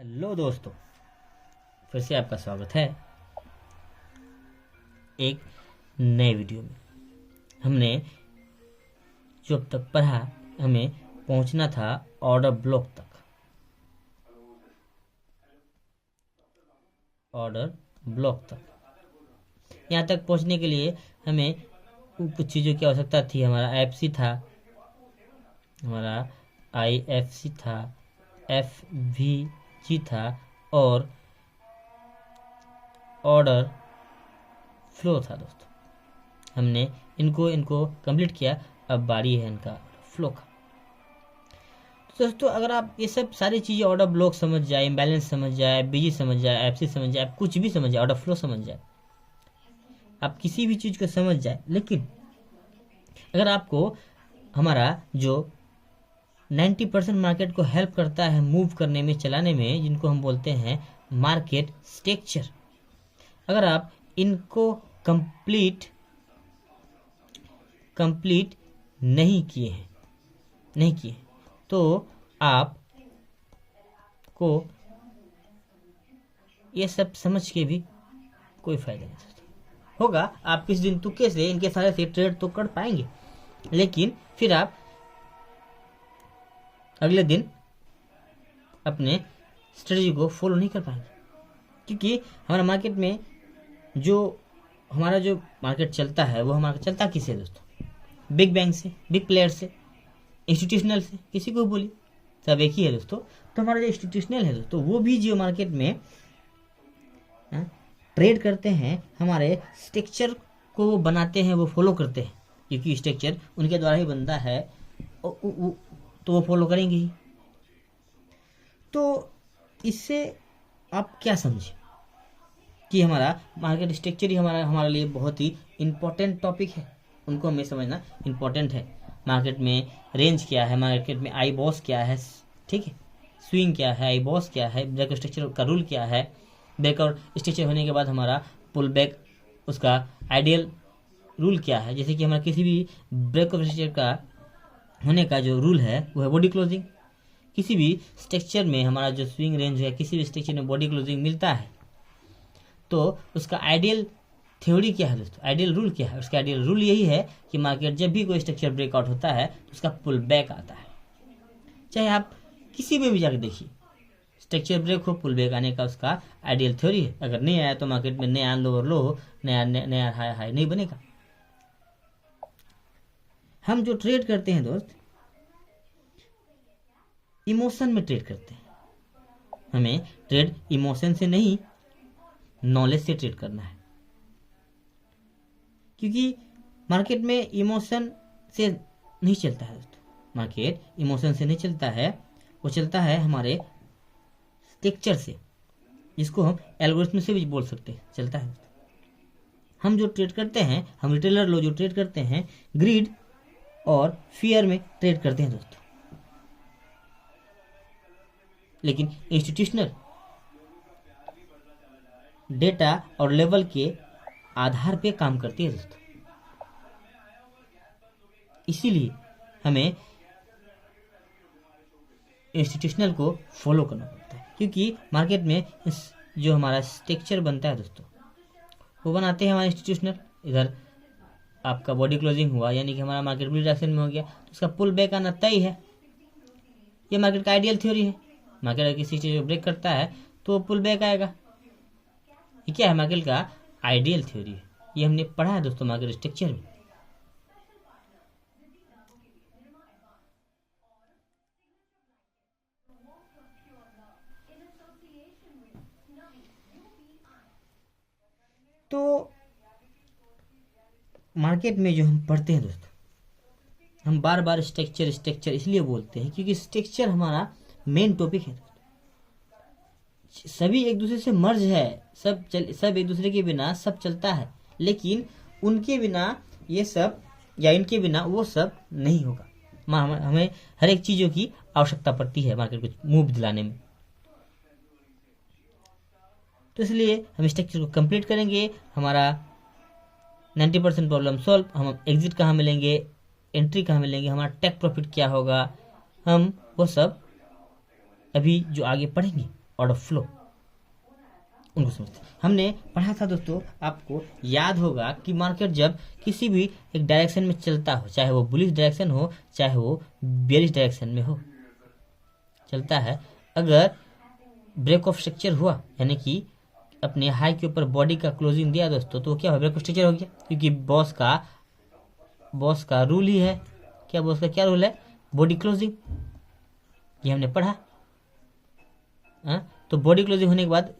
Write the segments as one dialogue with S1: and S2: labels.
S1: Hello दोस्तों, फिर से आपका स्वागत है एक नए वीडियो में। हमने जो अब तक पढ़ा, हमें पहुंचना था ऑर्डर ब्लॉक तक। ऑर्डर ब्लॉक तक यहाँ तक पहुंचने के लिए हमें कुछ चीज़ों की आवश्यकता थी। हमारा एफसी था, हमारा आईएफसी था, एफवीजी था और ऑर्डर फ्लो था। दोस्तों, हमने इनको कंप्लीट किया। अब बारी है इनका फ्लो का। तो दोस्तों, अगर आप ये सब सारी चीज़ें ऑर्डर ब्लॉक समझ जाए, इम्बैलेंस समझ जाए, बीजी समझ जाए, एफसी समझ जाए, आप कुछ भी समझ जाए, ऑर्डर फ्लो समझ जाए, आप किसी भी चीज़ को समझ जाए, लेकिन अगर आपको हमारा जो 90% मार्केट को हेल्प करता है मूव करने में, चलाने में, जिनको हम बोलते हैं मार्केट स्ट्रक्चर, अगर आप इनको कंप्लीट नहीं किए तो आपको ये सब समझ के भी कोई फायदा नहीं होगा। आप किस दिन तुक्के से इनके सारे से ट्रेड तो कर पाएंगे, लेकिन फिर आप अगले दिन अपने स्ट्रेटजी को फॉलो नहीं कर पाएंगे, क्योंकि हमारा मार्केट में जो मार्केट चलता है, वो हमारा चलता किससे दोस्तों? बिग बैंक से, बिग प्लेयर से, इंस्टीट्यूशनल से, किसी को बोली सब एक ही है दोस्तों। तो हमारा जो इंस्टीट्यूशनल है दोस्तों, वो भी जियो मार्केट में ट्रेड करते हैं, हमारे स्ट्रक्चर को वो बनाते हैं, वो फॉलो करते हैं, क्योंकि स्ट्रक्चर उनके द्वारा ही बनता है, तो वो फॉलो करेंगे ही। तो इससे आप क्या समझे कि हमारा मार्केट स्ट्रक्चर ही हमारे लिए बहुत ही इम्पोर्टेंट टॉपिक है। उनको हमें समझना इम्पोर्टेंट है। मार्केट में रेंज क्या है, मार्केट में आई बॉस क्या है, ठीक है, स्विंग क्या है, आई बॉस क्या है, ब्रेकआउट स्ट्रक्चर का रूल क्या है, ब्रेकआउट स्ट्रक्चर होने के बाद हमारा पुल बैक, उसका आइडियल रूल क्या है। जैसे कि हमारा किसी भी ब्रेकआउट स्ट्रक्चर का होने का जो रूल है वो है बॉडी क्लोजिंग। किसी भी स्ट्रक्चर में हमारा जो स्विंग रेंज है, किसी भी स्ट्रक्चर में बॉडी क्लोजिंग मिलता है, तो उसका आइडियल थ्योरी क्या है दोस्तों, आइडियल रूल क्या है? उसका आइडियल रूल यही है कि मार्केट जब भी कोई स्ट्रक्चर ब्रेकआउट होता है तो उसका पुल बैक आता है। चाहे आप किसी में भी जाकर देखिए, स्ट्रक्चर ब्रेक हो, पुल बैक आने का उसका आइडियल थ्योरी है। अगर नहीं आया तो मार्केट में नया लोअर लो हो, नया हाई नहीं बनेगा। हम जो ट्रेड करते हैं दोस्त, इमोशन में ट्रेड करते हैं। हमें ट्रेड इमोशन से नहीं, नॉलेज से ट्रेड करना है, क्योंकि मार्केट में इमोशन से नहीं चलता है दोस्तों। मार्केट इमोशन से नहीं चलता है, वो चलता है हमारे स्ट्रक्चर से, जिसको हम एल्गोरिथम से भी बोल सकते हैं, चलता है दोस्तों। हम जो ट्रेड करते हैं, हम रिटेलर लोग जो ट्रेड करते हैं, ग्रीड और फियर में ट्रेड करते हैं दोस्तों। लेकिन इंस्टीट्यूशनल डेटा और लेवल के आधार पे काम करती है दोस्तों। इसीलिए हमें इंस्टीट्यूशनल को फॉलो करना पड़ता है, क्योंकि मार्केट में जो हमारा स्ट्रक्चर बनता है दोस्तों, वो बनाते हैं हमारे इंस्टीट्यूशनल। इधर आपका बॉडी क्लोजिंग हुआ, यानी कि हमारा मार्केट भी रिडक्शन में हो गया, तो उसका पुल बैक आना तय है। ये मार्केट का आइडियल थ्योरी है। मार्केट अगर किसी चीज़ को ब्रेक करता है तो पुल बैक आएगा। ये क्या है? मार्केट का आइडियल थ्योरी है। ये हमने पढ़ा है दोस्तों मार्केट स्ट्रक्चर में। तो मार्केट में जो हम पढ़ते हैं दोस्तों, हम बार बार स्ट्रक्चर इसलिए बोलते हैं क्योंकि स्ट्रक्चर हमारा मेन टॉपिक है। सभी एक दूसरे से मर्ज है, सब एक दूसरे के बिना सब चलता है, लेकिन उनके बिना ये सब, या इनके बिना वो सब नहीं होगा। हमें हर एक चीज़ों की आवश्यकता पड़ती है मार्केट को मूव दिलाने में। तो इसलिए हम स्ट्रक्चर को कंप्लीट करेंगे, हमारा 90% प्रॉब्लम सॉल्व। हम एग्जिट कहाँ मिलेंगे, एंट्री कहाँ मिलेंगे, हमारा टेक प्रॉफिट क्या होगा, हम वो सब अभी जो आगे पढ़ेंगे। ऑर्डर फ्लो, उनको समझते हैं। हमने पढ़ा था दोस्तों, आपको याद होगा कि मार्केट जब किसी भी एक डायरेक्शन में चलता हो, चाहे वो बुलिश डायरेक्शन हो चाहे वो बेरिश डायरेक्शन में हो, चलता है, अगर ब्रेक ऑफ स्ट्रक्चर हुआ यानी कि अपने हाई के ऊपर बॉडी का क्लोजिंग दिया दोस्तों, तो क्या हो, ब्रेक ऑफ स्ट्रक्चर हो गया, क्योंकि बॉस का रूल ही है, क्या बॉस का क्या रूल है, बॉडी क्लोजिंग, ये हमने पढ़ा। तो बॉडी क्लोजिंग होने के बाद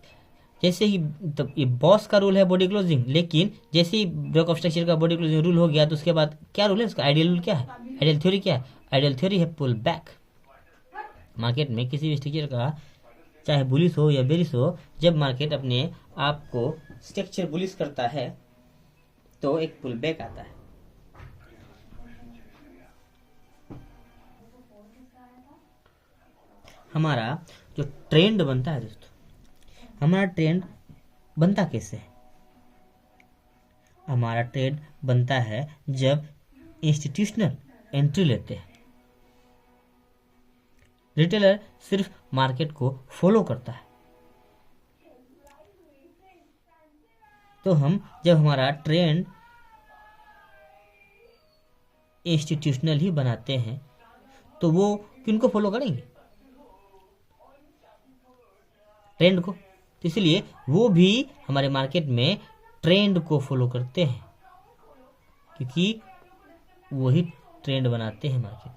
S1: जैसे ही, तो ये बॉस का रूल है बॉडी क्लोजिंग, लेकिन जैसे ही ब्रेक ऑफ स्ट्रक्चर का बॉडी क्लोजिंग रूल हो गया तो उसके बाद क्या रूल है उसका, आइडियल रूल क्या है, आइडियल थ्योरी क्या है, आइडियल थ्योरी है पुल बैक। मार्केट में किसी भी स्ट्रक्चर का चाहे बुलिश हो या बेरिश हो, जब मार्केट अपने आप को स्ट्रक्चर बुलिश करता है तो एक पुल बैक आता है। हमारा जो ट्रेंड बनता है दोस्तों, हमारा ट्रेंड बनता कैसे है, हमारा ट्रेंड बनता है जब इंस्टीट्यूशनल एंट्री लेते हैं। रिटेलर सिर्फ मार्केट को फॉलो करता है। तो हम जब हमारा ट्रेंड इंस्टीट्यूशनल ही बनाते हैं तो वो किनको फॉलो करेंगे, ट्रेंड को। तो इसलिए वो भी हमारे मार्केट में ट्रेंड को फॉलो करते हैं, क्योंकि वही ट्रेंड बनाते हैं मार्केट,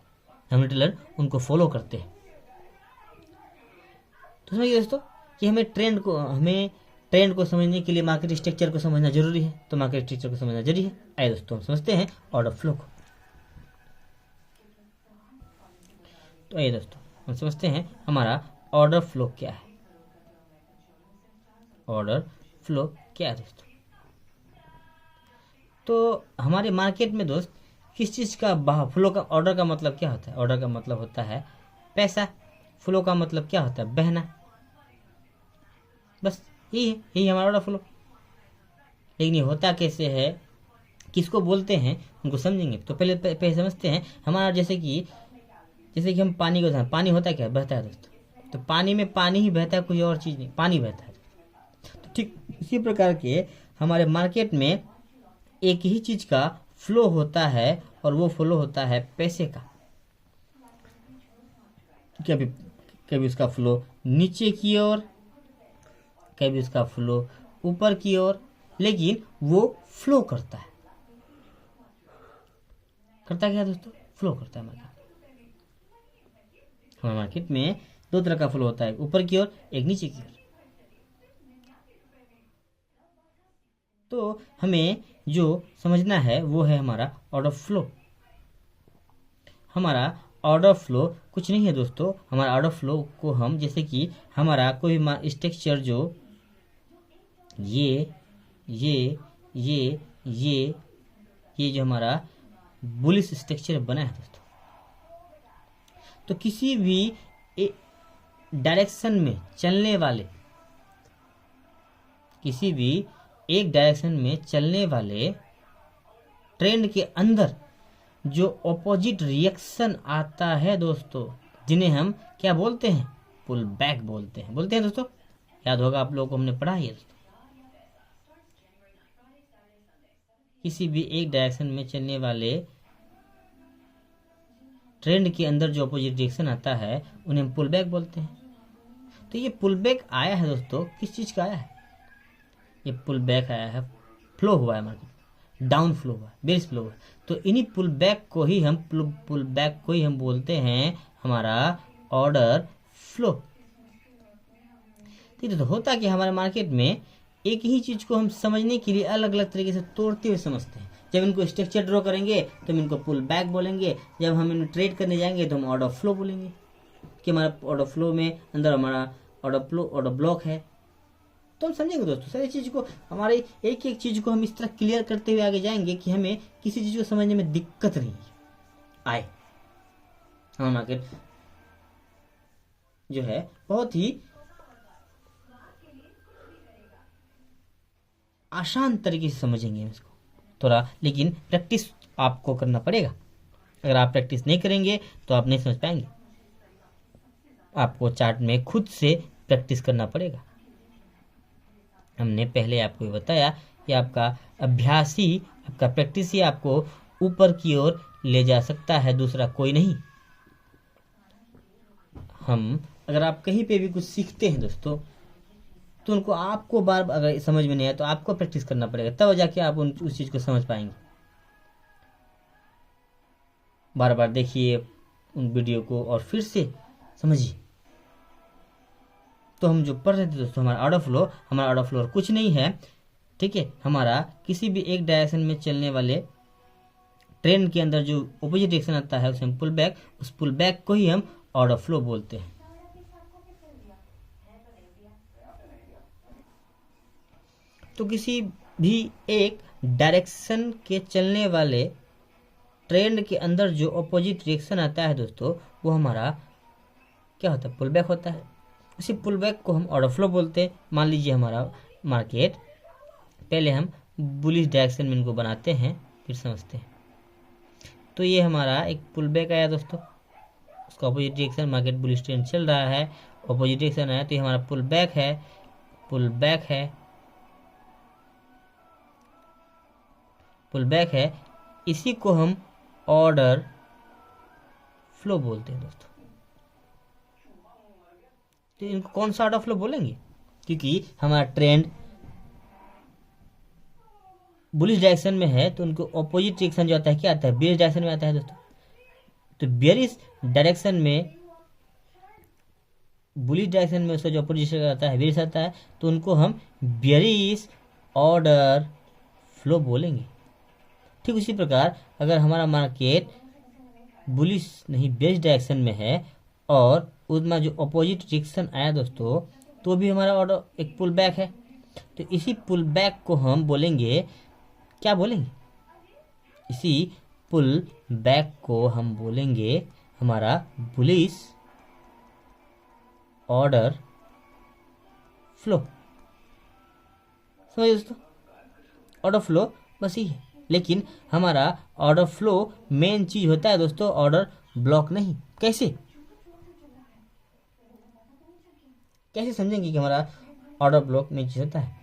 S1: हम रिटेलर उनको फॉलो करते हैं। तो समझिए दोस्तों कि हमें ट्रेंड को समझने के लिए मार्केट स्ट्रक्चर को समझना जरूरी है, तो मार्केट स्ट्रक्चर को समझना जरूरी है। आइए दोस्तों हम समझते हैं ऑर्डर फ्लो को। तो आइए दोस्तों हम समझते हैं हमारा ऑर्डर फ्लो क्या है। ऑर्डर फ्लो क्या है दोस्तों, तो हमारे मार्केट में दोस्त किस चीज का फ्लो का, ऑर्डर का मतलब क्या होता है, ऑर्डर का मतलब होता है पैसा, फ्लो का मतलब क्या होता है, बहना, बस यही हमारा ऑर्डर फ्लो। लेकिन ये होता कैसे है, किसको बोलते हैं, उनको समझेंगे। तो पहले समझते हैं हमारा, जैसे कि हम पानी को, पानी होता है क्या, बहता है दोस्तों, तो पानी में पानी ही बहता है, कोई और चीज नहीं, पानी बहता है। तो ठीक इसी प्रकार के हमारे मार्केट में एक ही चीज का फ्लो होता है और वो फ्लो होता है पैसे का। कभी उसका फ्लो नीचे की ओर, कभी उसका फ्लो ऊपर की ओर, लेकिन वो फ्लो करता है। करता क्या दोस्तों, फ्लो करता है मार्केट। हमारे मार्केट में दो तरह का फ्लो होता है, ऊपर की ओर, एक नीचे की ओर। तो हमें जो समझना है वो है हमारा ऑर्डर फ्लो। हमारा ऑर्डर फ्लो कुछ नहीं है दोस्तों, हमारा ऑर्डर फ्लो को हम, जैसे कि हमारा कोई स्ट्रक्चर जो ये जो हमारा बुलिश स्ट्रक्चर बना है दोस्तों, तो किसी भी डायरेक्शन में चलने वाले, किसी भी एक डायरेक्शन में चलने वाले ट्रेंड के अंदर जो ऑपोजिट रिएक्शन आता है दोस्तों, जिन्हें हम क्या बोलते हैं, पुल बैक बोलते हैं दोस्तों। याद होगा आप लोगों को, हमने पढ़ा है दोस्तों। किसी भी एक डायरेक्शन में चलने वाले ट्रेंड के अंदर जो ऑपोजिट रिएक्शन आता है उन्हें हम पुल बैक बोलते हैं। तो ये पुल बैक आया है दोस्तों, किस चीज का आया है, ये पुल बैक आया है, फ्लो हुआ है मार्केट, डाउन फ्लो हुआ है, बेरिश फ्लो हुआ है। तो इन्हीं पुल बैक को ही हम बोलते हैं हमारा ऑर्डर फ्लो। ठीक है, तो होता कि हमारे मार्केट में एक ही चीज को हम समझने के लिए अलग अलग तरीके से तोड़ते हुए समझते हैं। जब इनको स्ट्रक्चर ड्रॉ करेंगे तो हम इनको पुल बैक बोलेंगे, जब हम इनको ट्रेड करने जाएंगे तो हम ऑर्डर फ्लो बोलेंगे कि हमारा ऑर्डर फ्लो में अंदर हमारा ऑर्डर ब्लॉक है। तो हम समझेंगे दोस्तों सारी चीज को, हमारे एक एक चीज को हम इस तरह क्लियर करते हुए आगे जाएंगे कि हमें किसी चीज को समझने में दिक्कत नहीं आए। हमारा मार्केट जो है बहुत ही आसान तरीके से समझेंगे इसको थोड़ा, लेकिन प्रैक्टिस आपको करना पड़ेगा। अगर आप प्रैक्टिस नहीं करेंगे तो आप नहीं समझ पाएंगे। आपको चार्ट में खुद से प्रैक्टिस करना पड़ेगा। हमने पहले आपको ये बताया कि आपका अभ्यास ही, आपका प्रैक्टिस ही आपको ऊपर की ओर ले जा सकता है, दूसरा कोई नहीं। अगर आप कहीं पे भी कुछ सीखते हैं दोस्तों, तो उनको आपको बार अगर समझ में नहीं आया तो आपको प्रैक्टिस करना पड़ेगा, तब जाके आप उस चीज़ को समझ पाएंगे। बार बार देखिए उन वीडियो को और फिर से समझिए। तो हम जो पढ़ रहे थे दोस्तों, हमारा ऑर्डर फ्लो कुछ नहीं है, ठीक है। हमारा किसी भी एक डायरेक्शन में चलने वाले ट्रेन के अंदर जो ऑपोजिट डायरेक्शन आता है उसे हम पुल बैक, उस पुल बैक को ही हम ऑर्डर फ्लो बोलते हैं। तो किसी भी एक डायरेक्शन के चलने वाले ट्रेन के अंदर जो ऑपोजिट डायरेक्शन आता है दोस्तों, वो हमारा क्या होता है, पुल बैक होता है। उसी पुल बैक को हम ऑर्डर फ्लो बोलते हैं। मान लीजिए हमारा मार्केट, पहले हम बुलिश डायरेक्शन में इनको बनाते हैं फिर समझते हैं। तो ये हमारा एक पुल बैक आया दोस्तों, उसका opposite direction, market bullish trend चल रहा है, ऑपोजिट डायरेक्शन आया, तो ये हमारा पुल बैक है, पुल बैक है, पुल बैक है। इसी को हम ऑर्डर फ्लो बोलते हैं दोस्तों। तो इनको कौन सा ऑर्डर फ्लो बोलेंगे, क्योंकि हमारा ट्रेंड बुलिश डायरेक्शन में है, तो उनको ऑपोजिट डायरेक्शन जो आता है क्या आता है, बेयरिश डायरेक्शन में आता है दोस्तों। तो बेयरिश डायरेक्शन में, बुलिश डायरेक्शन में उसका जो ऑपोजिट आता है बेयरिश आता है, तो उनको हम बेयरिश ऑर्डर फ्लो बोलेंगे। ठीक उसी प्रकार अगर हमारा मार्केट बुलिश नहीं बेयरिश डायरेक्शन में है और उसमें जो ऑपोजिट डायरेक्शन आया दोस्तों, तो भी हमारा ऑर्डर एक पुल बैक है। तो इसी पुल बैक को हम बोलेंगे, क्या बोलेंगे, इसी पुल बैक को हम बोलेंगे हमारा बुलिश ऑर्डर फ्लो। समझिए दोस्तों, ऑर्डर फ्लो बस ही है। लेकिन हमारा ऑर्डर फ्लो मेन चीज होता है दोस्तों, ऑर्डर ब्लॉक नहीं। कैसे समझेंगे कि हमारा ऑर्डर ब्लॉक मेन चीज होता है।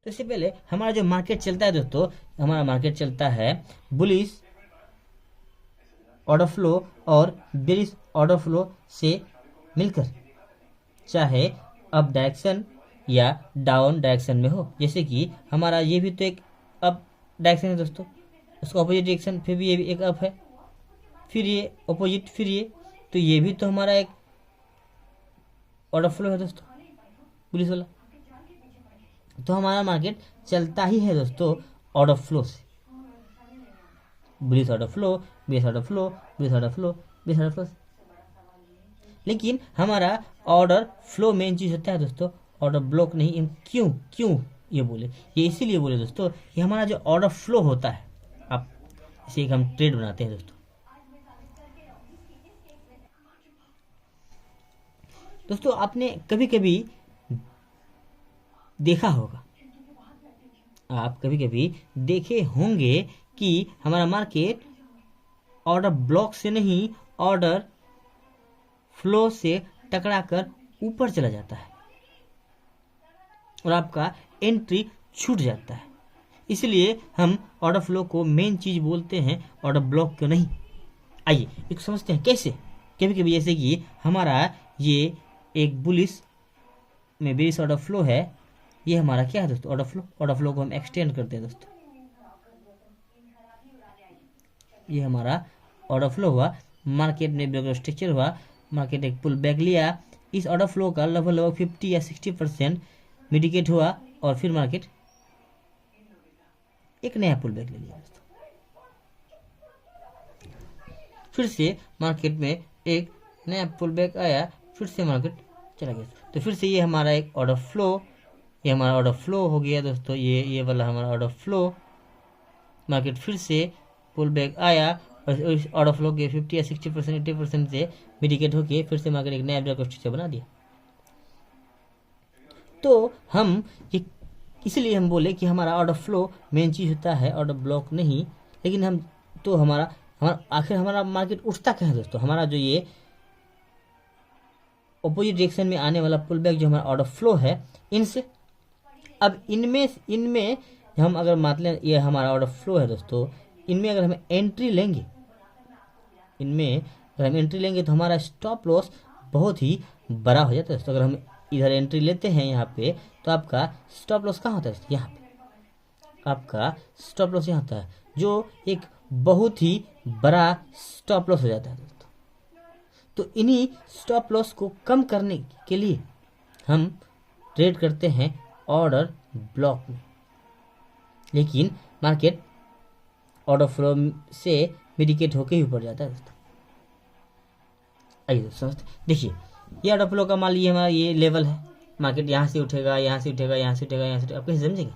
S1: तो इससे पहले हमारा जो मार्केट चलता है दोस्तों, हमारा मार्केट चलता है बुलिश ऑर्डर फ्लो और बेरिश ऑर्डर फ्लो से मिलकर, चाहे अप डायरेक्शन या डाउन डायरेक्शन में हो। जैसे कि हमारा ये भी तो एक अप डायरेक्शन है दोस्तों, उसका ऑपोजिट डायरेक्शन, फिर भी ये भी एक अप है, फिर ये ऑपोजिट, फिर ये, तो ये भी तो हमारा एक ऑर्डर फ्लो है दोस्तों, पुलिस वाला। तो हमारा मार्केट चलता ही है दोस्तों ऑर्डर फ्लो से, bullish order flow, base order flow, base order flow, base order flow से। लेकिन हमारा ऑर्डर फ्लो मेन चीज होता है दोस्तों, ऑर्डर ब्लॉक नहीं। क्यों ये बोले, ये इसीलिए बोले दोस्तों, ये हमारा जो ऑर्डर फ्लो होता है, आप इसे एक हम ट्रेड बनाते हैं दोस्तों, आपने कभी कभी देखा होगा, आप कभी कभी देखे होंगे कि हमारा मार्केट ऑर्डर ब्लॉक से नहीं, ऑर्डर फ्लो से टकराकर ऊपर चला जाता है और आपका एंट्री छूट जाता है। इसलिए हम ऑर्डर फ्लो को मेन चीज बोलते हैं, ऑर्डर ब्लॉक को नहीं। आइए एक समझते हैं कैसे। कभी कभी जैसे कि हमारा ये एक बुलिश में बेरिश ऑर्डर फ्लो है, ये हमारा क्या है दोस्तों, ऑर्डर फ्लो को हम एक्सटेंड करते हैं दोस्तों। ये हमारा ऑर्डर फ्लो हुआ, मार्केट में ब्रेक स्ट्रक्चर हुआ, मार्केट एक पुल बैक लिया, इस ऑर्डर फ्लो का लगभग 50 या 60% मिटिगेट हुआ और फिर मार्केट एक नया पुल बैक ले लिया दोस्तों। फिर से मार्केट में एक नया पुल बैक आया, फिर से मार्केट चला गया, तो फिर से ये हमारा एक ऑर्डर फ्लो, ये हमारा ऑर्डर फ्लो हो गया दोस्तों। ये वाला हमारा ऑर्डर फ्लो, मार्केट फिर से पुल बैक आया और इस ऑर्डर फ्लो के 50 या 60% 80% से मिटिगेट होके फिर से मार्केट एक नया ब्रेक स्ट्रक्चर बना दिया। तो हम ये इसलिए हम बोले कि हमारा ऑर्डर फ्लो मेन चीज होता है, ऑर्डर ब्लॉक नहीं। लेकिन हम तो हमारा आखिर हमारा मार्केट उठता क्या है दोस्तों, हमारा जो ये अपोजिट डायरेक्शन में आने वाला पुल बैक जो हमारा ऑर्डर फ्लो है इनसे। अब इनमें हम अगर मान लें ये हमारा ऑर्डर फ्लो है दोस्तों, इनमें अगर हम एंट्री लेंगे, इनमें अगर हम एंट्री लेंगे तो हमारा स्टॉप लॉस बहुत ही बड़ा हो जाता है दोस्तों। अगर हम इधर एंट्री लेते हैं यहाँ पे तो आपका स्टॉप लॉस कहाँ होता है, यहाँ पे आपका स्टॉप लॉस यहाँ होता है, जो एक बहुत ही बड़ा स्टॉप लॉस हो जाता है दोस्तों। तो इन्हीं स्टॉप लॉस को कम करने के लिए हम ट्रेड करते हैं ऑर्डर ब्लॉक में, लेकिन मार्केट ऑर्डर फ्लो से मिडिकेट होके ही ऊपर जाता है दोस्तों। आइए दोस्तों देखिए, ये ऑर्डर फ्लो का मान लीजिए हमारा ये लेवल है, मार्केट यहाँ से उठेगा, यहाँ से उठेगा, यहाँ से उठेगा, यहाँ से उठेगा, आप कैसे समझेंगे।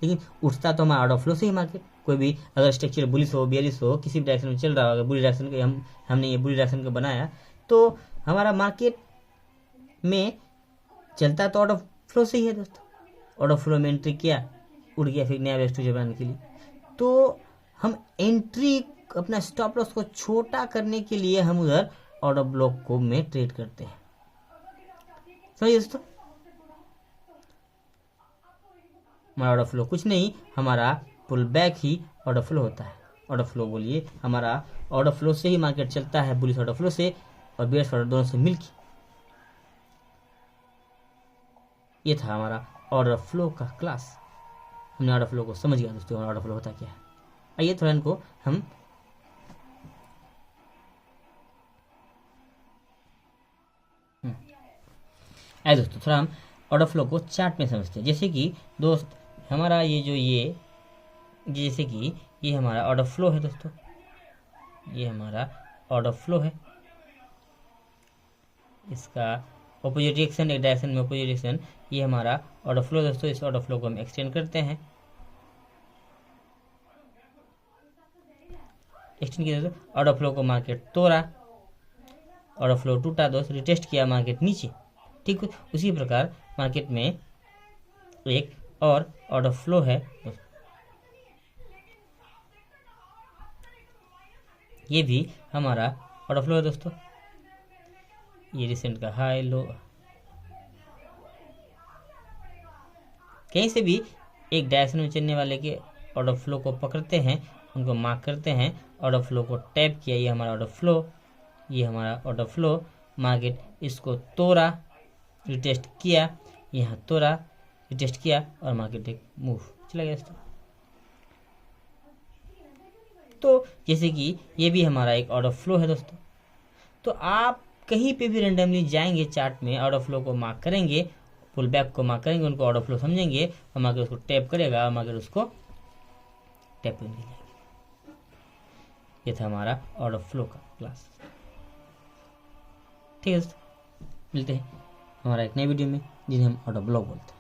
S1: लेकिन उठता तो हमारा ऑर्डर फ्लो से ही मार्केट, कोई भी अगर स्ट्रक्चर बुलिश हो, बेरिश हो, किसी भी डायरेक्शन में चल रहा होगा, बुलिश डायरेक्शन के हमने ये बुलिश डायरेक्शन का बनाया तो हमारा मार्केट में चलता तो ऑर्डर फ्लो से ही है दोस्तों। ऑर्डर फ्लो में एंट्री किया, उड़ गया, फिर नया स्ट्रक्चर बनाने के लिए तो हम एंट्री अपना स्टॉप लॉस को छोटा करने के लिए हम उधर ऑर्डर ब्लॉक को में ट्रेड करते हैं। समझिए दोस्तों, हमारा ऑर्डर फ्लो कुछ नहीं, हमारा पुल बैक ही ऑर्डर फ्लो होता है। ऑर्डर फ्लो बोलिए, हमारा ऑर्डर फ्लो से ही मार्केट चलता है, बुलिश ऑर्डर फ्लो से और बेयरिश ऑर्डर दोनों से मिलकर। ये था हमारा ऑर्डर फ्लो का क्लास। हमने ऑर्डर फ्लो को समझ गया दोस्तों, ऑर्डर फ्लो होता क्या है। आइए थोड़ा इनको हम दोस्तों थोड़ा हम ऑर्डर फ्लो को चार्ट में समझते हैं। जैसे कि दोस्त हमारा ये जो ये जैसे कि ये हमारा ऑर्डर फ्लो है दोस्तों, ये हमारा ऑर्डर फ्लो है, इसका अपोजिट डायरेक्शन, एक डायरेक्शन में अपोजिट डायरेक्शन, ये हमारा ऑर्डर फ्लो दोस्तों। इस ऑर्डर फ्लो को हम एक्सटेंड करते हैं, एक्सटेंड किया दोस्तों, ऑर्डर फ्लो को मार्केट तोड़ा, ऑर्डर फ्लो टूटा दोस्त, रिटेस्ट किया मार्केट नीचे। ठीक, उसी प्रकार मार्केट में एक और ऑर्डर फ्लो है, ये भी हमारा ऑर्डर फ्लो है दोस्तों। ये रिसेंट का हाई लो, कहीं से भी एक डायरेक्शन में चलने वाले के ऑर्डर फ्लो को पकड़ते हैं, उनको मार्क करते हैं, ऑर्डर फ्लो को टैप किया, ये हमारा ऑर्डर फ्लो, ये हमारा ऑर्डर फ्लो, मार्केट इसको तोड़ा, रिटेस्ट किया, यहाँ तोड़ा, रिटेस्ट किया और मार्केट एक मूव चला गया दोस्तों। तो जैसे कि ये भी हमारा एक ऑर्डर फ्लो है दोस्तों। तो आप कहीं पे भी रेंडमली जाएंगे चार्ट में, ऑर्डर फ्लो को मार्क करेंगे, पुल बैक को मार्क करेंगे, उनको ऑर्डर फ्लो समझेंगे और मार्केट उसको टैप करेगा और मार्केट उसको टैप करने जाएंगे। ये था हमारा ऑर्डर फ्लो का क्लास। ठीक है दोस्तों, मिलते हैं हमारा एक नई वीडियो में जिन्हें हम ऑर्डर ब्लॉक बोलते हैं।